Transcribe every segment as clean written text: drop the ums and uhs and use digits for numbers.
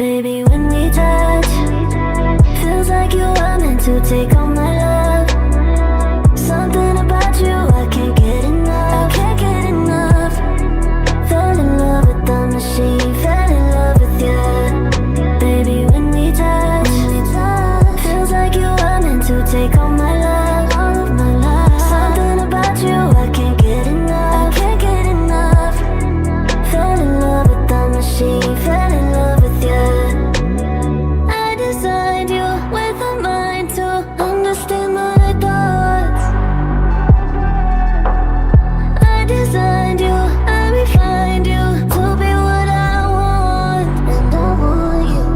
Baby, when we touch, feels like you are meant to take all my love. Something about you, I can't get enough. I can't get enough. Fell in love with the machine, fell in love with you. Baby, when we touch, feels like you are meant to take all my love, all of my love. Something about you, I can't get enough. I can't get enough. Fell in love with the machine, fell in love with you. I designed you with a mind to understand my thoughts. I designed you, I refined you to be what I want, and I want you.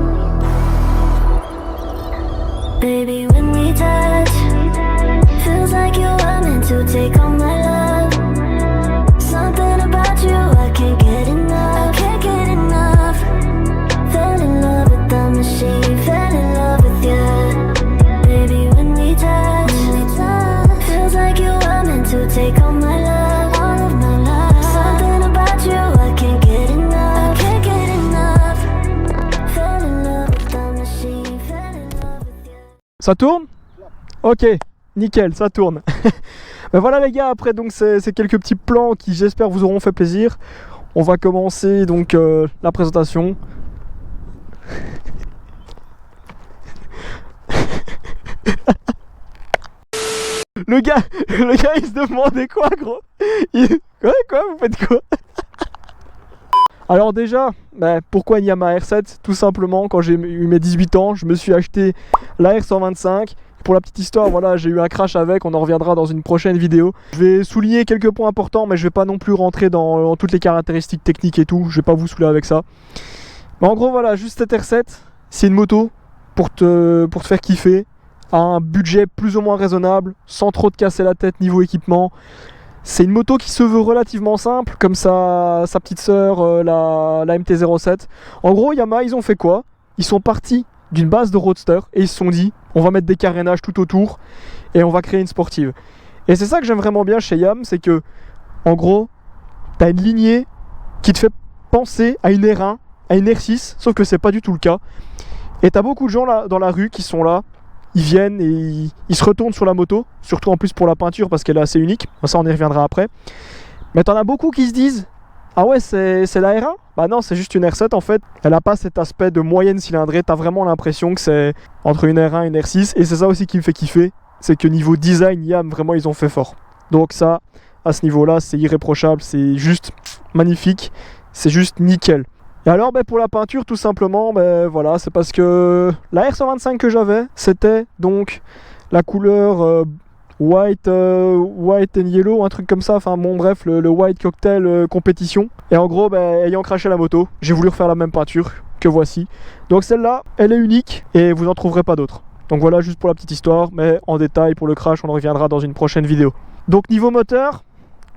Baby, when we touch, feels like you are meant to take all my love. Something about you, I can't get enough. I can't get enough. Fell in love with the machine, fell in love with you. Baby, when we touch, feels like you are meant to take all my love, all of my love. Something about you, I can't get enough. I can't get enough. Fell in love with the machine, fell in love with you. Ça tourne? Ok, nickel, ça tourne. Ben voilà les gars, après donc ces quelques petits plans qui j'espère vous auront fait plaisir. On va commencer donc la présentation. Le gars il se demandait quoi gros? Quoi vous faites quoi? Alors déjà, pourquoi une Yamaha R7? Tout simplement, quand j'ai eu mes 18 ans, je me suis acheté la R125. Pour la petite histoire, voilà, j'ai eu un crash avec, on en reviendra dans une prochaine vidéo. Je vais souligner quelques points importants, mais je vais pas non plus rentrer dans toutes les caractéristiques techniques et tout. Je vais pas vous saouler avec ça. Mais en gros, voilà, juste cette R7, c'est une moto pour te faire kiffer, à un budget plus ou moins raisonnable, sans trop te casser la tête niveau équipement. C'est une moto qui se veut relativement simple, comme sa petite sœur, la MT-07. En gros, Yamaha, ils ont fait quoi? Ils sont partis d'une base de roadster et ils se sont dit, on va mettre des carénages tout autour et on va créer une sportive. Et c'est ça que j'aime vraiment bien chez Yam, c'est que, en gros, t'as une lignée qui te fait penser à une R1, à une R6, sauf que c'est pas du tout le cas. Et t'as beaucoup de gens là, dans la rue qui sont là, ils viennent et ils se retournent sur la moto, surtout en plus pour la peinture parce qu'elle est assez unique, ça on y reviendra après. Mais t'en as beaucoup qui se disent, ah ouais c'est la R1? Bah non, c'est juste une R7 en fait. Elle a pas cet aspect de moyenne cylindrée, t'as vraiment l'impression que c'est entre une R1 et une R6. Et c'est ça aussi qui me fait kiffer, c'est que niveau design, Yam, vraiment ils ont fait fort. Donc ça, à ce niveau-là, c'est irréprochable, c'est juste magnifique, c'est juste nickel. Et alors pour la peinture tout simplement, voilà, c'est parce que la R125 que j'avais, c'était donc la couleur white and yellow, un truc comme ça, enfin bon bref, le white cocktail compétition. Et en gros, ayant craché la moto, j'ai voulu refaire la même peinture que voici. Donc celle-là, elle est unique et vous en trouverez pas d'autres. Donc voilà, juste pour la petite histoire, mais en détail pour le crash, on en reviendra dans une prochaine vidéo. Donc niveau moteur,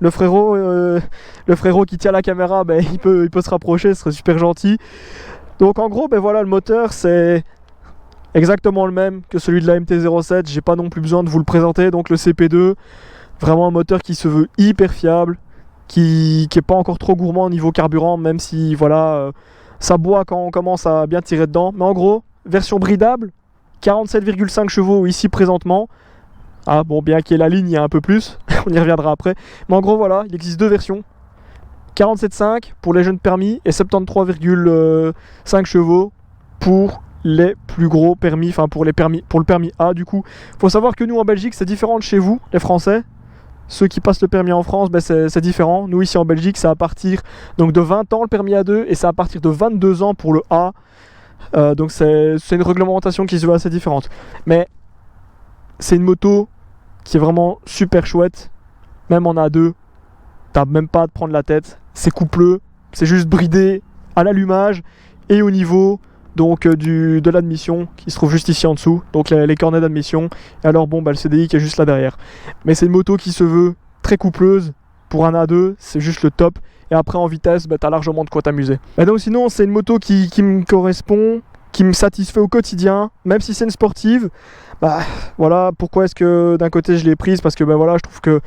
le frérot qui tient la caméra, il peut se rapprocher, ce serait super gentil. Donc en gros, voilà, le moteur c'est exactement le même que celui de la MT-07, j'ai pas non plus besoin de vous le présenter. Donc le CP2, vraiment un moteur qui se veut hyper fiable, qui est pas encore trop gourmand au niveau carburant, même si voilà, ça boit quand on commence à bien tirer dedans. Mais en gros, version bridable, 47,5 chevaux ici présentement. Ah bon, bien qu'il y ait la ligne, il y a un peu plus, on y reviendra après. Mais en gros voilà, il existe deux versions. 47,5 pour les jeunes permis et 73,5 chevaux pour les plus gros permis, enfin pour le permis A du coup. Faut savoir que nous en Belgique c'est différent de chez vous, les Français. Ceux qui passent le permis en France, c'est différent. Nous ici en Belgique c'est à partir donc de 20 ans le permis A2 et c'est à partir de 22 ans pour le A. Donc c'est une réglementation qui se veut assez différente. Mais c'est une moto qui est vraiment super chouette. Même en A2, t'as même pas à te prendre la tête. C'est coupleux, c'est juste bridé à l'allumage et au niveau donc de l'admission qui se trouve juste ici en dessous. Donc les cornets d'admission. Et alors le CDI qui est juste là derrière. Mais c'est une moto qui se veut très coupleuse. Pour un A2, c'est juste le top. Et après en vitesse, t'as largement de quoi t'amuser. Et donc sinon, c'est une moto qui me correspond, qui me satisfait au quotidien, même si c'est une sportive. Voilà, pourquoi est-ce que d'un côté je l'ai prise? Parce que voilà, je trouve que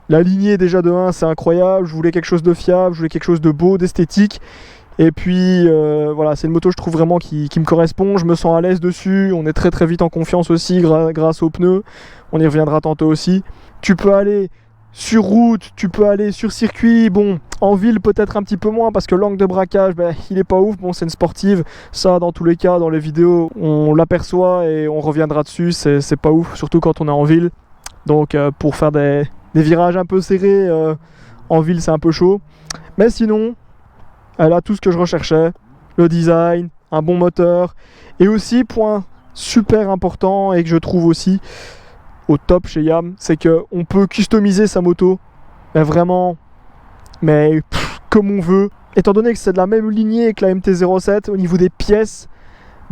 la lignée déjà de 1 c'est incroyable, je voulais quelque chose de fiable, je voulais quelque chose de beau, d'esthétique. Et puis voilà, c'est une moto je trouve vraiment qui me correspond, je me sens à l'aise dessus, on est très très vite en confiance aussi grâce aux pneus, on y reviendra tantôt aussi. Tu peux aller sur route, tu peux aller sur circuit, bon, en ville peut-être un petit peu moins parce que l'angle de braquage, il est pas ouf, bon c'est une sportive, ça dans tous les cas dans les vidéos on l'aperçoit et on reviendra dessus, c'est pas ouf, surtout quand on est en ville, donc pour faire des virages un peu serrés en ville c'est un peu chaud, mais sinon elle a tout ce que je recherchais, le design, un bon moteur, et aussi, point super important et que je trouve aussi au top chez Yam, c'est qu'on peut customiser sa moto, mais vraiment, comme on veut. Étant donné que c'est de la même lignée que la MT-07, au niveau des pièces,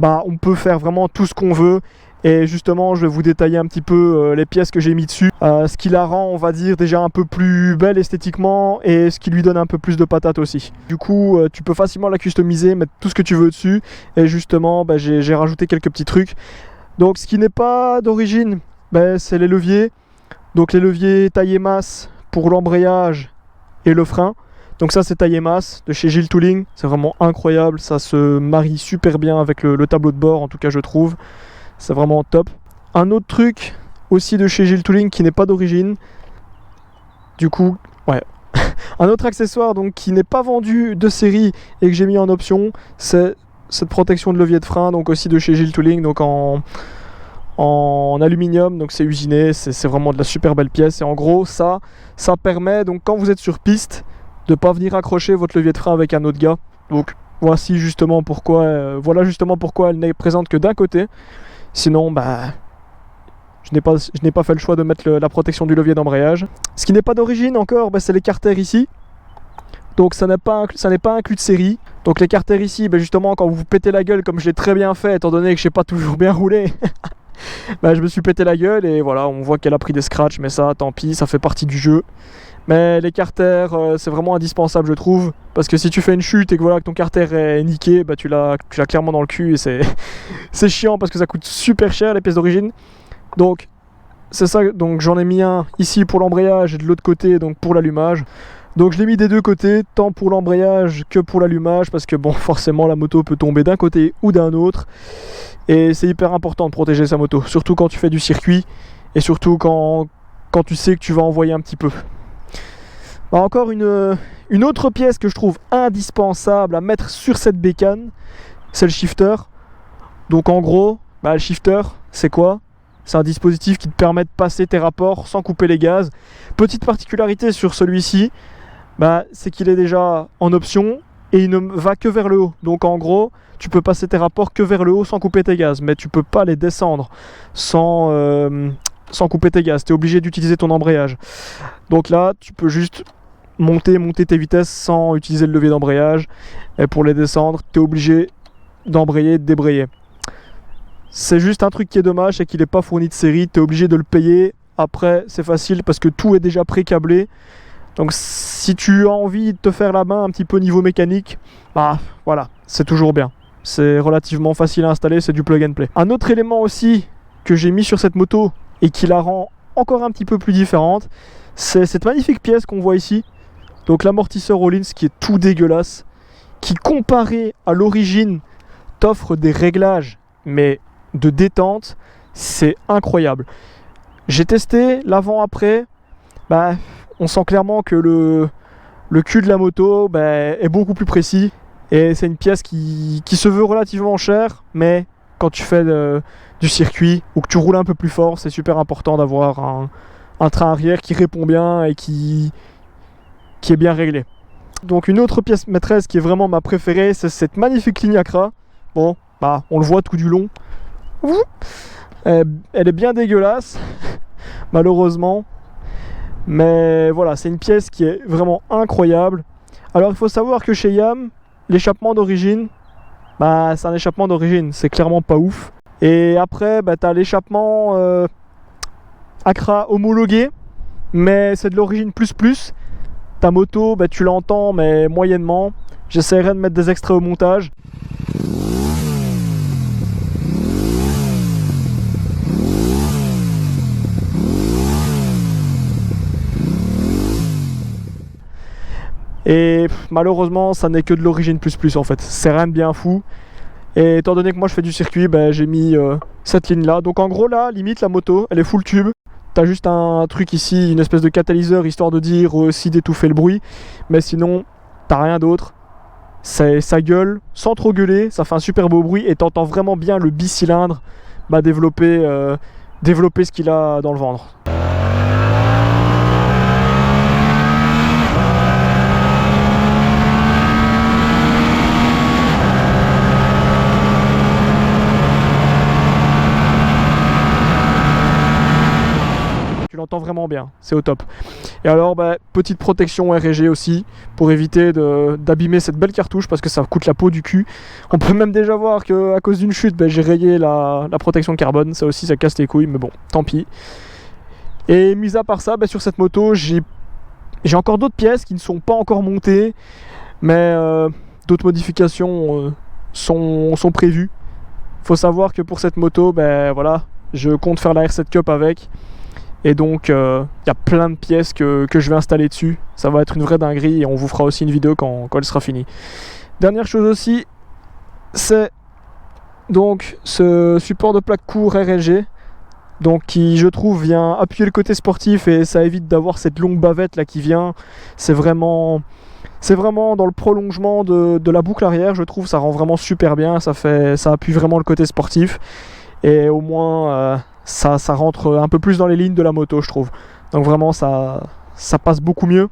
on peut faire vraiment tout ce qu'on veut. Et justement, je vais vous détailler un petit peu les pièces que j'ai mis dessus, ce qui la rend, on va dire, déjà un peu plus belle esthétiquement et ce qui lui donne un peu plus de patate aussi. Du coup, tu peux facilement la customiser, mettre tout ce que tu veux dessus. Et justement, j'ai rajouté quelques petits trucs. Donc, ce qui n'est pas d'origine, c'est les leviers. Donc, les leviers taillés masse pour l'embrayage et le frein. Donc ça c'est taillé masse de chez Gilles Tooling, c'est vraiment incroyable, ça se marie super bien avec le tableau de bord en tout cas je trouve. C'est vraiment top. Un autre truc aussi de chez Gilles Tooling qui n'est pas d'origine. Du coup, ouais. Un autre accessoire donc qui n'est pas vendu de série et que j'ai mis en option, c'est cette protection de levier de frein, donc aussi de chez Gilles Tooling, donc en aluminium, donc c'est usiné, c'est vraiment de la super belle pièce. Et en gros ça permet donc quand vous êtes sur piste de pas venir accrocher votre levier de frein avec un autre gars. Donc voilà justement pourquoi elle n'est présente que d'un côté. Sinon, je n'ai pas fait le choix de mettre la protection du levier d'embrayage. Ce qui n'est pas d'origine encore, c'est les carters ici. Donc ça n'est pas inclus de série. Donc les carters ici, justement, quand vous vous pétez la gueule, comme je l'ai très bien fait, étant donné que je n'ai pas toujours bien roulé, je me suis pété la gueule et voilà, on voit qu'elle a pris des scratchs, mais ça, tant pis, ça fait partie du jeu. Mais les carters, c'est vraiment indispensable, je trouve, parce que si tu fais une chute et que voilà que ton carter est niqué, tu l'as clairement dans le cul et c'est chiant parce que ça coûte super cher les pièces d'origine. Donc c'est ça, donc j'en ai mis un ici pour l'embrayage et de l'autre côté donc pour l'allumage. Donc je l'ai mis des deux côtés, tant pour l'embrayage que pour l'allumage, parce que bon, forcément la moto peut tomber d'un côté ou d'un autre, et c'est hyper important de protéger sa moto, surtout quand tu fais du circuit et surtout quand tu sais que tu vas envoyer un petit peu. Encore une autre pièce que je trouve indispensable à mettre sur cette bécane, c'est le shifter. Donc en gros, le shifter, c'est quoi? C'est un dispositif qui te permet de passer tes rapports sans couper les gaz. Petite particularité sur celui-ci, c'est qu'il est déjà en option et il ne va que vers le haut. Donc en gros, tu peux passer tes rapports que vers le haut sans couper tes gaz, mais tu peux pas les descendre sans couper tes gaz. Tu es obligé d'utiliser ton embrayage. Donc là, tu peux juste monter tes vitesses sans utiliser le levier d'embrayage, et pour les descendre tu es obligé d'embrayer, de débrayer. C'est juste un truc qui est dommage, c'est qu'il n'est pas fourni de série, tu es obligé de le payer. Après c'est facile parce que tout est déjà pré-câblé, donc si tu as envie de te faire la main un petit peu niveau mécanique, voilà, c'est toujours bien, c'est relativement facile à installer, c'est du plug and play. Un autre élément aussi que j'ai mis sur cette moto et qui la rend encore un petit peu plus différente, c'est cette magnifique pièce qu'on voit ici. Donc l'amortisseur Rollins qui est tout dégueulasse, qui comparé à l'origine t'offre des réglages mais de détente, c'est incroyable. J'ai testé l'avant-après, on sent clairement que le cul de la moto est beaucoup plus précis, et c'est une pièce qui se veut relativement chère, mais quand tu fais du circuit ou que tu roules un peu plus fort, c'est super important d'avoir un train arrière qui répond bien et qui est bien réglé. Donc une autre pièce maîtresse qui est vraiment ma préférée, c'est cette magnifique ligne Accra. Bon, on le voit tout du long. Elle est bien dégueulasse, malheureusement. Mais voilà, c'est une pièce qui est vraiment incroyable. Alors il faut savoir que chez Yam, l'échappement d'origine, c'est un échappement d'origine, c'est clairement pas ouf. Et après, tu as l'échappement Accra homologué, mais c'est de l'origine plus. Ta moto, tu l'entends, mais moyennement. J'essaierai de mettre des extraits au montage. Et malheureusement ça n'est que de l'origine plus en fait, c'est rien de bien fou. Et étant donné que moi je fais du circuit, j'ai mis cette ligne là. Donc en gros là, limite la moto, elle est full tube. T'as juste un truc ici, une espèce de catalyseur histoire de dire aussi d'étouffer le bruit. Mais sinon, t'as rien d'autre. Ça gueule sans trop gueuler, ça fait un super beau bruit et t'entends vraiment bien le bicylindre développer ce qu'il a dans le ventre. Tu l'entends vraiment bien, c'est au top. Et alors petite protection R&G aussi pour éviter d'abîmer cette belle cartouche parce que ça coûte la peau du cul. On peut même déjà voir qu'à cause d'une chute j'ai rayé la protection carbone, ça aussi ça casse les couilles mais bon tant pis. Et mis à part ça, sur cette moto j'ai encore d'autres pièces qui ne sont pas encore montées mais d'autres modifications sont prévues. Faut savoir que pour cette moto voilà, je compte faire la R7 Cup avec. Et donc, il y a plein de pièces que je vais installer dessus. Ça va être une vraie dinguerie et on vous fera aussi une vidéo quand elle sera finie. Dernière chose aussi, c'est donc ce support de plaque court R&G. Donc qui, je trouve, vient appuyer le côté sportif et ça évite d'avoir cette longue bavette là qui vient. C'est vraiment dans le prolongement de la boucle arrière, je trouve. Ça rend vraiment super bien, ça appuie vraiment le côté sportif. Et au moins... ça rentre un peu plus dans les lignes de la moto je trouve, donc vraiment ça passe beaucoup mieux.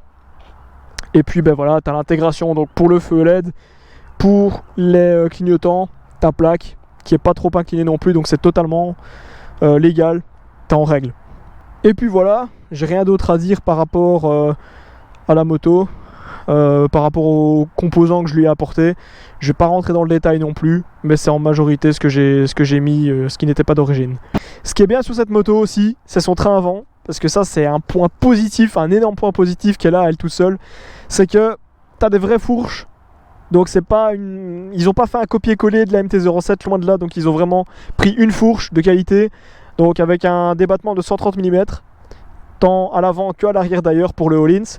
Et puis voilà, tu as l'intégration donc pour le feu LED, pour les clignotants, ta plaque qui est pas trop inclinée non plus, donc c'est totalement légal, t'es en règle. Et puis voilà, j'ai rien d'autre à dire par rapport à la moto, par rapport aux composants que je lui ai apportés. Je vais pas rentrer dans le détail non plus, mais c'est en majorité ce que j'ai mis, ce qui n'était pas d'origine. Ce qui est bien sur cette moto aussi, c'est son train avant, parce que ça c'est un point positif, un énorme point positif qu'elle a elle toute seule, c'est que tu as des vraies fourches, donc c'est pas ils ont pas fait un copier-coller de la MT-07, loin de là, donc ils ont vraiment pris une fourche de qualité, donc avec un débattement de 130 mm, tant à l'avant que à l'arrière d'ailleurs pour le Öhlins.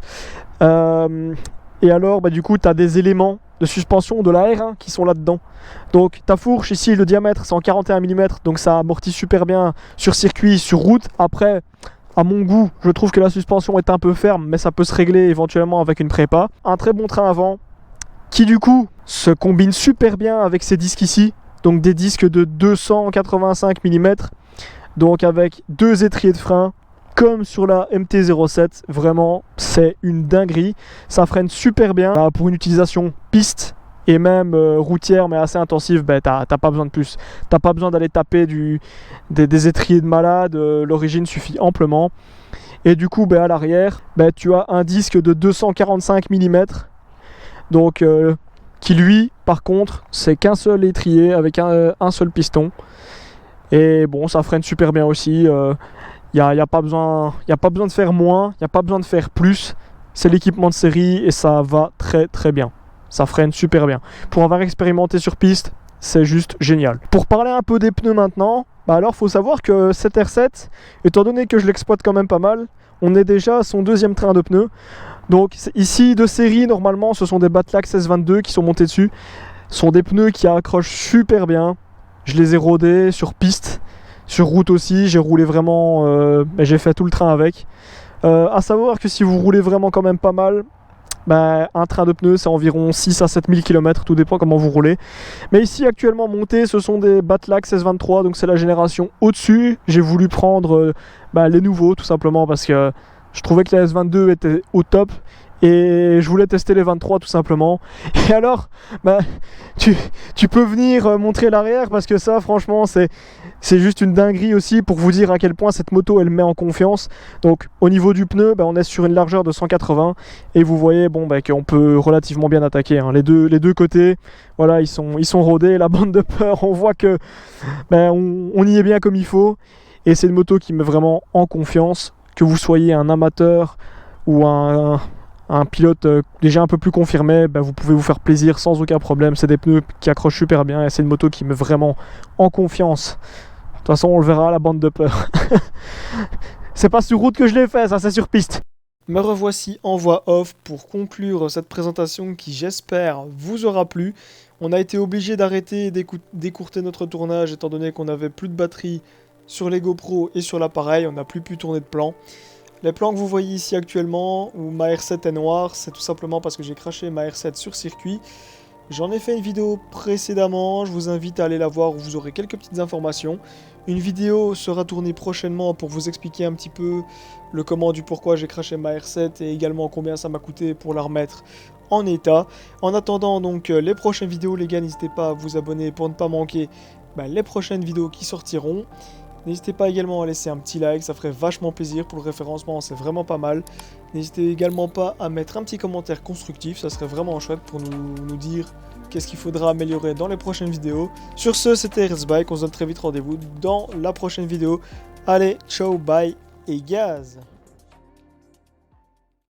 Et alors du coup tu as des éléments de suspension de la R1 qui sont là-dedans. Donc ta fourche ici, le diamètre c'est en 41 mm, donc ça amortit super bien sur circuit, sur route. Après, à mon goût, je trouve que la suspension est un peu ferme, mais ça peut se régler éventuellement avec une prépa. Un très bon train avant, qui du coup se combine super bien avec ces disques ici, donc des disques de 285 mm, donc avec deux étriers de frein, comme sur la MT-07, vraiment c'est une dinguerie, ça freine super bien. Pour une utilisation piste et même routière mais assez intensive, t'as pas besoin de plus, t'as pas besoin d'aller taper des étriers de malade, l'origine suffit amplement. Et du coup à l'arrière tu as un disque de 245 mm, donc qui lui par contre c'est qu'un seul étrier avec un seul piston, et bon ça freine super bien aussi. Il n'y a pas besoin de faire moins, il n'y a pas besoin de faire plus. C'est l'équipement de série et ça va très très bien. Ça freine super bien. Pour avoir expérimenté sur piste, c'est juste génial. Pour parler un peu des pneus maintenant, alors faut savoir que cette R7, étant donné que je l'exploite quand même pas mal, on est déjà à son deuxième train de pneus. Donc ici de série, normalement ce sont des Batlax S22 qui sont montés dessus. Ce sont des pneus qui accrochent super bien. Je les ai rodés sur piste. Sur route aussi, j'ai roulé vraiment, j'ai fait tout le train avec. À savoir que si vous roulez vraiment quand même pas mal, un train de pneus c'est environ 6 à 7 000 km, tout dépend comment vous roulez. Mais ici actuellement montés, ce sont des Batlax S23, donc c'est la génération au-dessus. J'ai voulu prendre les nouveaux tout simplement parce que je trouvais que la S22 était au top. Et je voulais tester les 23 tout simplement. Et alors, tu peux venir montrer l'arrière parce que ça franchement c'est juste une dinguerie aussi pour vous dire à quel point cette moto elle met en confiance. Donc au niveau du pneu, on est sur une largeur de 180 et vous voyez qu'on peut relativement bien attaquer. Hein. Les deux côtés, voilà, ils sont rodés. La bande de peur, on voit que on y est bien comme il faut. Et c'est une moto qui met vraiment en confiance. Que vous soyez un amateur ou un pilote déjà un peu plus confirmé, vous pouvez vous faire plaisir sans aucun problème. C'est des pneus qui accrochent super bien et c'est une moto qui met vraiment en confiance. De toute façon on le verra à la bande de peur. C'est pas sur route que je l'ai fait, ça c'est sur piste. Me revoici en voix off pour conclure cette présentation qui, j'espère, vous aura plu. On a été obligé d'arrêter et d'écourter notre tournage étant donné qu'on n'avait plus de batterie sur les GoPro et sur l'appareil, on n'a plus pu tourner de plans. Les plans que vous voyez ici actuellement, où ma R7 est noire, c'est tout simplement parce que j'ai craché ma R7 sur circuit. J'en ai fait une vidéo précédemment, je vous invite à aller la voir où vous aurez quelques petites informations. Une vidéo sera tournée prochainement pour vous expliquer un petit peu le comment du pourquoi j'ai craché ma R7 et également combien ça m'a coûté pour la remettre en état. En attendant donc les prochaines vidéos, les gars, n'hésitez pas à vous abonner pour ne pas manquer les prochaines vidéos qui sortiront. N'hésitez pas également à laisser un petit like, ça ferait vachement plaisir pour le référencement, c'est vraiment pas mal. N'hésitez également pas à mettre un petit commentaire constructif, ça serait vraiment chouette pour nous dire qu'est-ce qu'il faudra améliorer dans les prochaines vidéos. Sur ce, c'était RSBike, on se donne très vite rendez-vous dans la prochaine vidéo. Allez, ciao, bye et gaz!